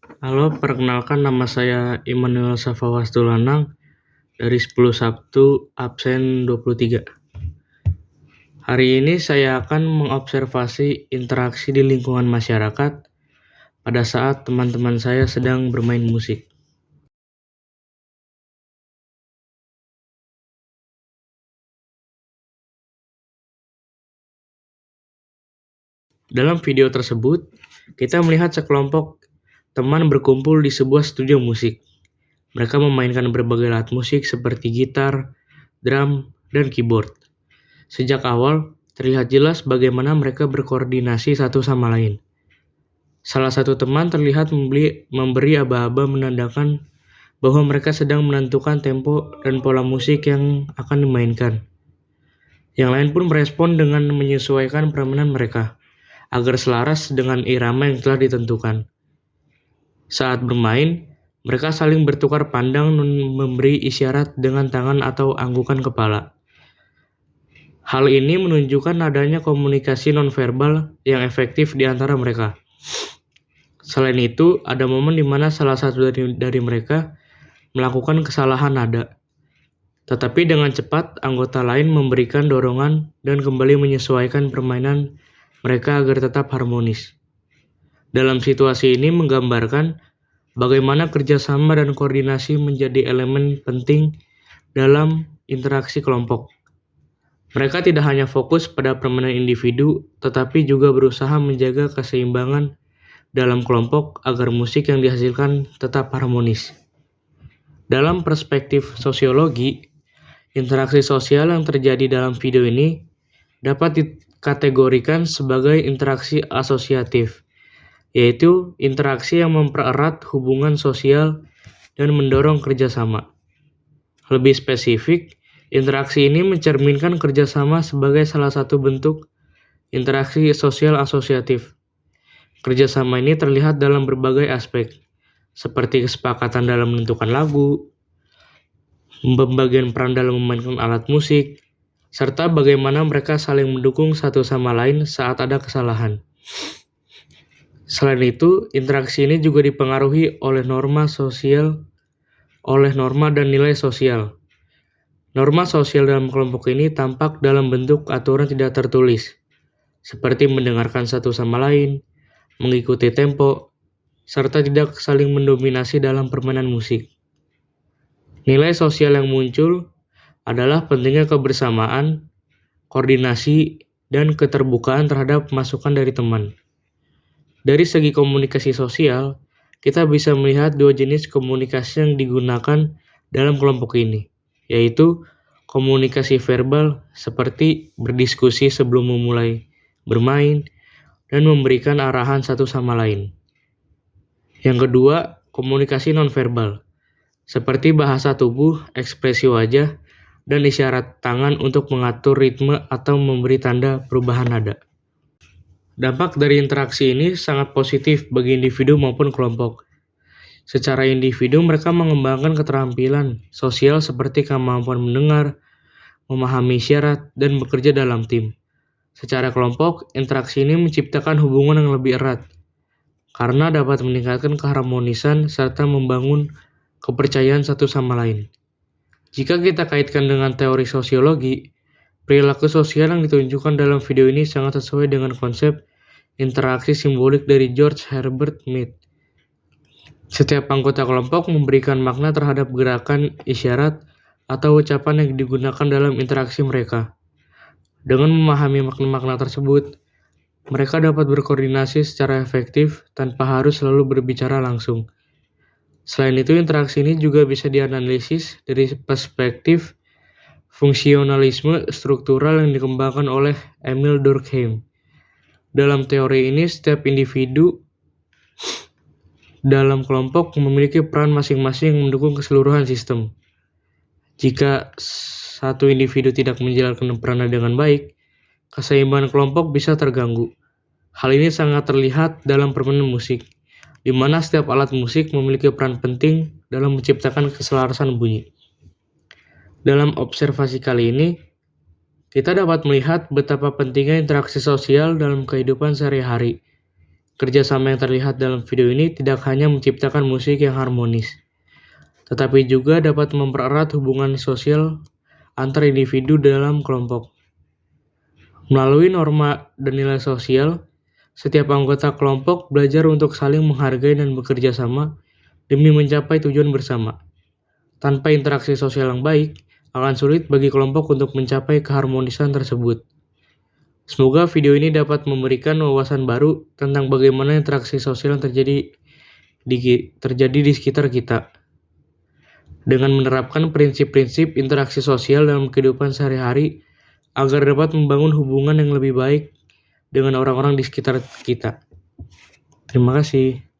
Halo, perkenalkan nama saya Immanuel Safawastulanang dari 10 Sabtu absen 23. Hari ini saya akan mengobservasi interaksi di lingkungan masyarakat pada saat teman-teman saya sedang bermain musik. Dalam video tersebut, kita melihat sekelompok teman berkumpul di sebuah studio musik. Mereka memainkan berbagai alat musik seperti gitar, drum, dan keyboard. Sejak awal, terlihat jelas bagaimana mereka berkoordinasi satu sama lain. Salah satu teman terlihat memberi aba-aba menandakan bahwa mereka sedang menentukan tempo dan pola musik yang akan dimainkan. Yang lain pun merespon dengan menyesuaikan permainan mereka, agar selaras dengan irama yang telah ditentukan. Saat bermain, mereka saling bertukar pandang dan memberi isyarat dengan tangan atau anggukan kepala. Hal ini menunjukkan adanya komunikasi nonverbal yang efektif di antara mereka. Selain itu, ada momen di mana salah satu dari mereka melakukan kesalahan nada. Tetapi dengan cepat, anggota lain memberikan dorongan dan kembali menyesuaikan permainan mereka agar tetap harmonis. Dalam situasi ini menggambarkan bagaimana kerjasama dan koordinasi menjadi elemen penting dalam interaksi kelompok. Mereka tidak hanya fokus pada permainan individu, tetapi juga berusaha menjaga keseimbangan dalam kelompok agar musik yang dihasilkan tetap harmonis. Dalam perspektif sosiologi, interaksi sosial yang terjadi dalam video ini dapat dikategorikan sebagai interaksi asosiatif, yaitu interaksi yang mempererat hubungan sosial dan mendorong kerjasama. Lebih spesifik, interaksi ini mencerminkan kerjasama sebagai salah satu bentuk interaksi sosial asosiatif. Kerjasama ini terlihat dalam berbagai aspek, seperti kesepakatan dalam menentukan lagu, pembagian peran dalam memainkan alat musik, serta bagaimana mereka saling mendukung satu sama lain saat ada kesalahan. Selain itu, interaksi ini juga dipengaruhi oleh norma dan nilai sosial. Norma sosial dalam kelompok ini tampak dalam bentuk aturan tidak tertulis, seperti mendengarkan satu sama lain, mengikuti tempo, serta tidak saling mendominasi dalam permainan musik. Nilai sosial yang muncul adalah pentingnya kebersamaan, koordinasi, dan keterbukaan terhadap masukan dari teman. Dari segi komunikasi sosial, kita bisa melihat dua jenis komunikasi yang digunakan dalam kelompok ini, yaitu komunikasi verbal seperti berdiskusi sebelum memulai bermain dan memberikan arahan satu sama lain. Yang kedua, komunikasi nonverbal seperti bahasa tubuh, ekspresi wajah, dan isyarat tangan untuk mengatur ritme atau memberi tanda perubahan nada. Dampak dari interaksi ini sangat positif bagi individu maupun kelompok. Secara individu, mereka mengembangkan keterampilan sosial seperti kemampuan mendengar, memahami isyarat, dan bekerja dalam tim. Secara kelompok, interaksi ini menciptakan hubungan yang lebih erat, karena dapat meningkatkan keharmonisan serta membangun kepercayaan satu sama lain. Jika kita kaitkan dengan teori sosiologi, perilaku sosial yang ditunjukkan dalam video ini sangat sesuai dengan konsep interaksi simbolik dari George Herbert Mead. Setiap anggota kelompok memberikan makna terhadap gerakan, isyarat, atau ucapan yang digunakan dalam interaksi mereka. Dengan memahami makna-makna tersebut, mereka dapat berkoordinasi secara efektif tanpa harus selalu berbicara langsung. Selain itu, interaksi ini juga bisa dianalisis dari perspektif fungsionalisme struktural yang dikembangkan oleh Emil Durkheim. Dalam teori ini, setiap individu dalam kelompok memiliki peran masing-masing yang mendukung keseluruhan sistem. Jika satu individu tidak menjalankan perannya dengan baik, keseimbangan kelompok bisa terganggu. Hal ini sangat terlihat dalam permainan musik, di mana setiap alat musik memiliki peran penting dalam menciptakan keselarasan bunyi. Dalam observasi kali ini, kita dapat melihat betapa pentingnya interaksi sosial dalam kehidupan sehari-hari. Kerjasama yang terlihat dalam video ini tidak hanya menciptakan musik yang harmonis, tetapi juga dapat mempererat hubungan sosial antar individu dalam kelompok. Melalui norma dan nilai sosial, setiap anggota kelompok belajar untuk saling menghargai dan bekerja sama demi mencapai tujuan bersama. Tanpa interaksi sosial yang baik, akan sulit bagi kelompok untuk mencapai keharmonisan tersebut. Semoga video ini dapat memberikan wawasan baru tentang bagaimana interaksi sosial yang terjadi di sekitar kita. Dengan menerapkan prinsip-prinsip interaksi sosial dalam kehidupan sehari-hari agar dapat membangun hubungan yang lebih baik dengan orang-orang di sekitar kita. Terima kasih.